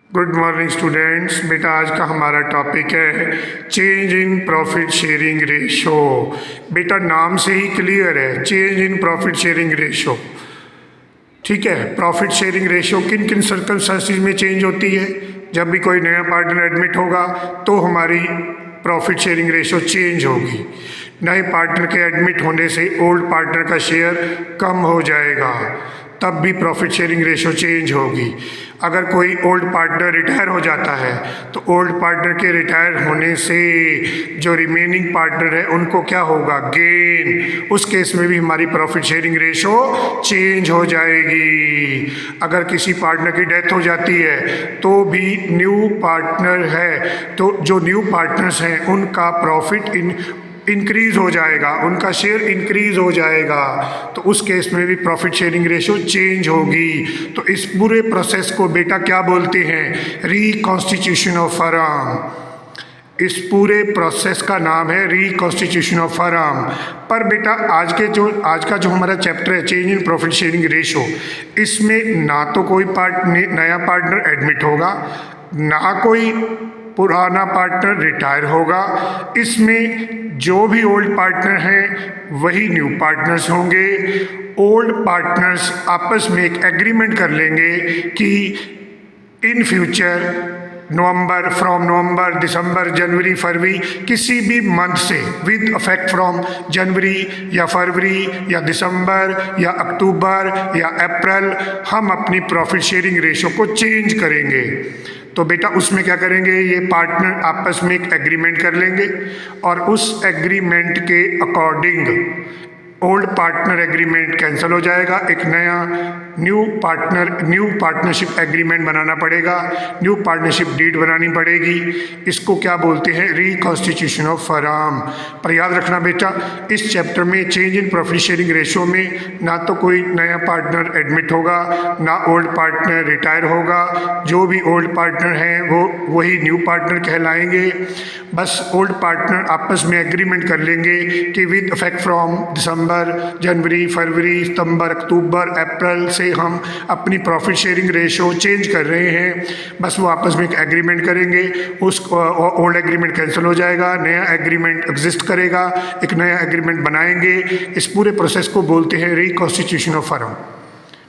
Good morning students. बेटा आज का हमारा टॉपिक है change in profit sharing ratio. बेटा नाम से ही क्लियर है, change in profit sharing ratio. ठीक है, प्रॉफिट शेयरिंग रेशो किन किन सर्कमस्टेंसेस में चेंज होती है। जब भी कोई नया पार्टनर एडमिट होगा तो हमारी प्रॉफिट शेयरिंग रेशो चेंज होगी। नए पार्टनर के एडमिट होने से ओल्ड पार्टनर का शेयर कम हो जाएगा, तब भी प्रॉफिट शेयरिंग रेशो चेंज होगी। अगर कोई ओल्ड पार्टनर रिटायर हो जाता है तो ओल्ड पार्टनर के रिटायर होने से जो रिमेनिंग पार्टनर है उनको क्या होगा, गेन। उस केस में भी हमारी प्रॉफिट शेयरिंग रेशो चेंज हो जाएगी। अगर किसी पार्टनर की डेथ हो जाती है तो भी न्यू पार्टनर है तो जो न्यू पार्टनर्स हैं उनका प्रॉफिट इंक्रीज हो जाएगा, उनका शेयर इंक्रीज हो जाएगा, तो उस केस में भी प्रॉफिट शेयरिंग रेशो चेंज होगी। तो इस पूरे प्रोसेस को बेटा क्या बोलते हैं, रिकॉन्स्टिट्यूशन ऑफ फर्म। इस पूरे प्रोसेस का नाम है रिकॉन्स्टिट्यूशन ऑफ फर्म। पर बेटा आज का जो हमारा चैप्टर है change in profit sharing ratio, इसमें ना तो कोई नया पार्टनर एडमिट होगा, ना कोई पुराना पार्टनर रिटायर होगा। इसमें जो भी ओल्ड पार्टनर हैं वही न्यू पार्टनर्स होंगे। ओल्ड पार्टनर्स आपस में एक एग्रीमेंट कर लेंगे कि इन फ्यूचर फ्रॉम नवंबर, दिसंबर, जनवरी, फरवरी, किसी भी मंथ से विद इफेक्ट फ्रॉम जनवरी या फरवरी या दिसंबर या अक्टूबर या अप्रैल हम अपनी प्रॉफिट शेयरिंग रेशो को चेंज करेंगे। तो बेटा उसमें क्या करेंगे, ये पार्टनर आपस में एक एग्रीमेंट कर लेंगे और उस एग्रीमेंट के according old partner agreement cancel हो जाएगा, एक नया न्यू पार्टनरशिप एग्रीमेंट बनाना पड़ेगा, न्यू पार्टनरशिप डीड बनानी पड़ेगी। इसको क्या बोलते हैं, रिकॉन्स्टिट्यूशन ऑफ फर्म। पर याद रखना बेटा इस चैप्टर में change in profit sharing ratio में ना तो कोई नया पार्टनर एडमिट होगा, ना ओल्ड पार्टनर रिटायर होगा। जो भी ओल्ड पार्टनर हैं वो वही न्यू पार्टनर कहलाएंगे। बस ओल्ड पार्टनर आपस में एग्रीमेंट कर लेंगे कि विद इफेक्ट फ्रॉम दिसंबर, जनवरी, फरवरी, सितंबर, अक्टूबर, अप्रैल से हम अपनी प्रॉफिट शेयरिंग रेशो चेंज कर रहे हैं। बस वो आपस में एक एग्रीमेंट करेंगे, उस ओल्ड एग्रीमेंट कैंसिल हो जाएगा, नया एग्रीमेंट एग्जिस्ट करेगा, एक नया एग्रीमेंट बनाएंगे। इस पूरे प्रोसेस को बोलते हैं रिकॉन्स्टिट्यूशन ऑफ फर्म।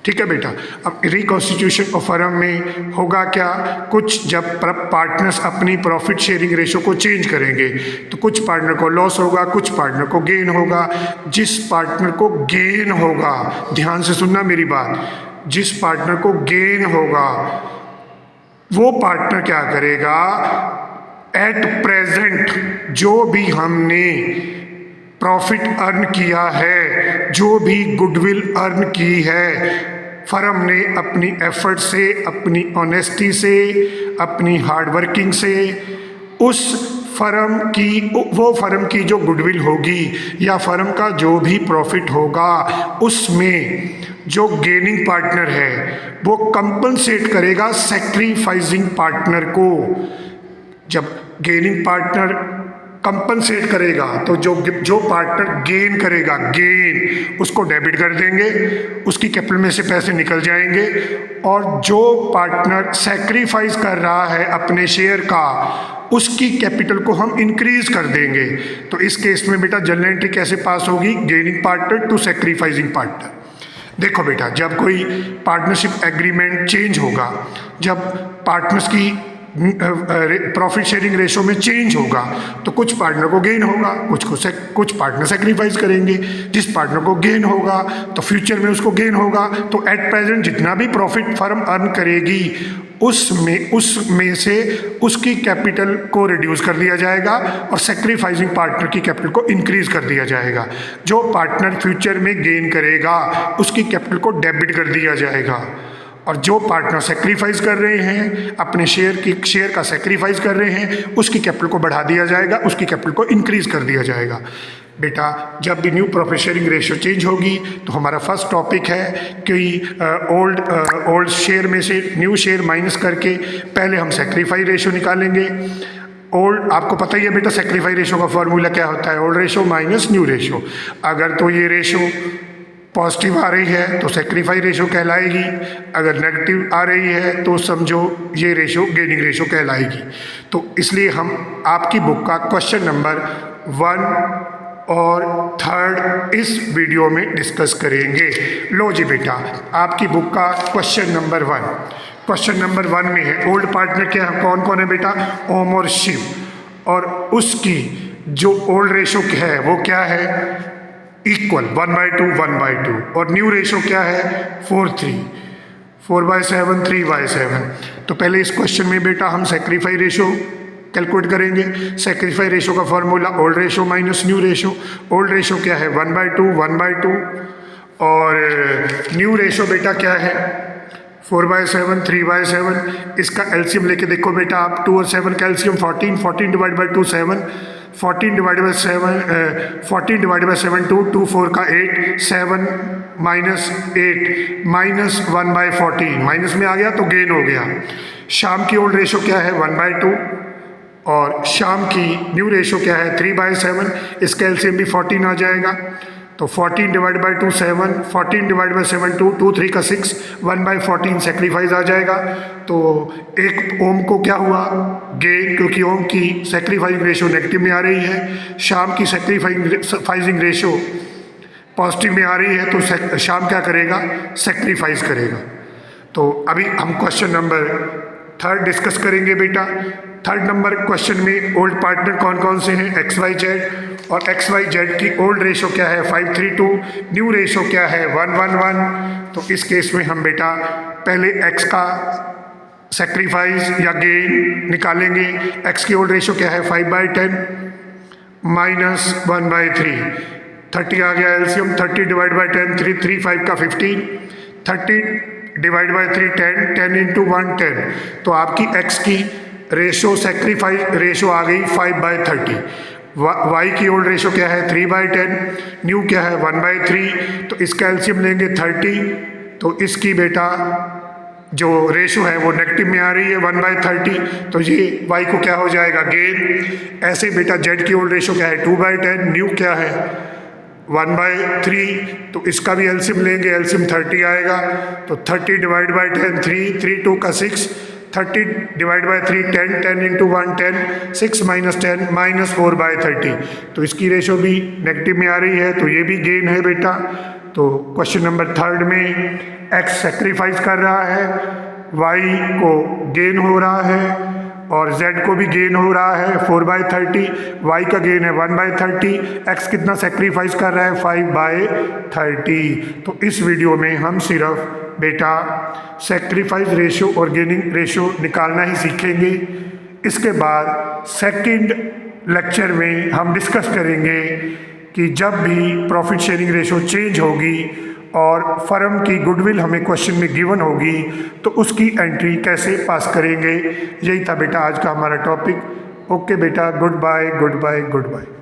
ठीक है बेटा। अब रिकॉन्स्टिट्यूशन ऑफ फर्म में होगा क्या, कुछ जब पार्टनर्स अपनी प्रॉफिट शेयरिंग रेशो को चेंज करेंगे तो कुछ पार्टनर को लॉस होगा, कुछ पार्टनर को गेन होगा। जिस पार्टनर को गेन होगा, ध्यान से सुनना मेरी बात, जिस पार्टनर को गेन होगा वो पार्टनर क्या करेगा, एट प्रेजेंट जो भी हमने प्रॉफिट अर्न किया है, जो भी गुडविल अर्न की है फर्म ने अपनी एफर्ट से, अपनी ऑनेस्टी से, अपनी हार्डवर्किंग से, उस फर्म की जो गुडविल होगी या फर्म का जो भी प्रॉफिट होगा उसमें जो गेनिंग पार्टनर है वो कंपनसेट करेगा सैक्रिफाइसिंग पार्टनर को। जब गेनिंग पार्टनर कंपनसेट करेगा तो जो पार्टनर गेन करेगा, गेन उसको डेबिट कर देंगे, उसकी कैपिटल में से पैसे निकल जाएंगे। और जो पार्टनर सैक्रिफाइस कर रहा है अपने शेयर का, उसकी कैपिटल को हम इंक्रीज कर देंगे। तो इस केस में बेटा जनरल एंट्री कैसे पास होगी, gaining partner to sacrificing partner. देखो बेटा जब कोई पार्टनरशिप एग्रीमेंट चेंज होगा, जब पार्टनर्स की प्रॉफिट शेयरिंग रेशो में चेंज होगा तो कुछ पार्टनर को गेन होगा, कुछ पार्टनर सेक्रीफाइस करेंगे। जिस पार्टनर को गेन होगा तो फ्यूचर में उसको गेन होगा। तो एट प्रेजेंट जितना भी प्रॉफिट फर्म अर्न करेगी उसमें से उसकी कैपिटल को रिड्यूस कर दिया जाएगा और सेक्रीफाइसिंग पार्टनर की कैपिटल को इंक्रीज कर दिया जाएगा। जो पार्टनर फ्यूचर में गेन करेगा उसकी कैपिटल को डेबिट कर दिया जाएगा। और जो पार्टनर सेक्रीफाइस कर रहे हैं, अपने शेयर का सेक्रीफाइस कर रहे हैं, उसकी कैपिटल को बढ़ा दिया जाएगा, उसकी कैपिटल को इंक्रीज कर दिया जाएगा। बेटा जब भी new profit sharing ratio change होगी तो हमारा फर्स्ट टॉपिक है कि ओल्ड शेयर में से न्यू शेयर माइनस करके पहले हम सेक्रीफाइस रेशो निकालेंगे। ओल्ड आपको पता ही है बेटा सेक्रीफाइस रेशो का फॉर्मूला क्या होता है, old ratio minus new ratio. अगर तो ये रेशो पॉजिटिव आ रही है तो सेक्रीफाइस रेशो कहलाएगी, अगर नेगेटिव आ रही है तो समझो ये रेशो गेनिंग रेशो कहलाएगी। तो इसलिए हम आपकी बुक का क्वेश्चन नंबर 1 और 3 इस वीडियो में डिस्कस करेंगे। लो जी बेटा, आपकी बुक का क्वेश्चन नंबर 1, क्वेश्चन नंबर 1 में है ओल्ड पार्टनर क्या है, कौन कौन है बेटा, ओम और शिव, और उसकी जो ओल्ड रेशो है वो क्या है, इक्वल 1/2 1/2, और न्यू रेशो क्या है 4/3, 4/7 3/7। तो पहले इस क्वेश्चन में बेटा हम सेक्रीफाइस रेशो कैलकुलेट करेंगे। सेक्रीफाइस रेशो का formula old ratio minus new ratio. Old ratio क्या है 1/2 1/2, और न्यू रेशो बेटा क्या है 4/7 3/7। इसका एलसीएम लेके देखो बेटा आप, 2 और 7 का LCM 14, 14 divide by 2 7, 14 divide by 7 2, 2 4 का 8, 7 माइनस 8 माइनस 1/14, माइनस में आ गया तो गेन हो गया। शाम की ओल्ड रेशो क्या है 1/2, और शाम की न्यू रेशो क्या है 3/7। इसका एलसीएम भी 14 आ जाएगा, तो 14 डिवाइड बाई 2 7, 14 डिवाइड बाई 7 2, 2 3 का 6, 1/14 सेक्रीफाइस आ जाएगा। तो एक ओम को क्या हुआ गेन, क्योंकि ओम की सेक्रीफाइसिंग रेशो नेगेटिव में आ रही है, शाम की सेक्रीफाइसिंग रेशो पॉजिटिव में आ रही है, तो शाम क्या करेगा सेक्रीफाइस करेगा। तो अभी हम क्वेश्चन नंबर 3 डिस्कस करेंगे बेटा। 3 नंबर क्वेश्चन में ओल्ड पार्टनर कौन कौन से हैं, XYZ, और XYZ की ओल्ड रेशो क्या है 5/3/2, न्यू रेशो क्या है 1/1/1। तो इस केस में हम बेटा पहले X का सेक्रीफाइस या गेन निकालेंगे। X की ओल्ड रेशो क्या है 5/10 माइनस 1/3, 30 आ गया एलसीएम, 30 डिवाइड बाई 10 3, 3 5 का 15, 30 डिवाइड बाई 3 10, 10 इंटू 1 10। तो आपकी X की रेशो सेक्रीफाइस रेशो आ गई 5/30। Y की ओल्ड रेशो क्या है 3/10, न्यू क्या है 1/3। तो इसका एलसीएम लेंगे 30, तो इसकी बेटा जो रेशो है वो नेगेटिव में आ रही है 1/30, तो ये Y को क्या हो जाएगा गेन। ऐसे बेटा Z की ओल्ड रेशो क्या है 2/10, न्यू क्या है 1/3, तो इसका भी एलसीएम लेंगे, एलसीएम 30 आएगा, तो 30 डिवाइड बाई 10 3, 3 2 का 6, 30 divide by 3 10, 10 into 1 10, 6 minus 10 minus 4/30। तो इसकी रेशो भी नेगेटिव में आ रही है, तो ये भी गेन है बेटा। तो क्वेश्चन नंबर 3 में X सेक्रीफाइस कर रहा है, Y को गेन हो रहा है, और Z को भी गेन हो रहा है 4/30, Y का गेन है 1/30, X कितना सेक्रीफाइस कर रहा है 5/30। तो इस वीडियो में हम सिर्फ बेटा सेक्रीफाइस रेशो और गेनिंग रेशो निकालना ही सीखेंगे। इसके बाद सेकंड लेक्चर में हम डिस्कस करेंगे कि जब भी प्रॉफिट शेयरिंग रेशो चेंज होगी और फर्म की गुडविल हमें क्वेश्चन में गिवन होगी तो उसकी एंट्री कैसे पास करेंगे। यही था बेटा आज का हमारा टॉपिक। ओके बेटा, good bye good bye good bye.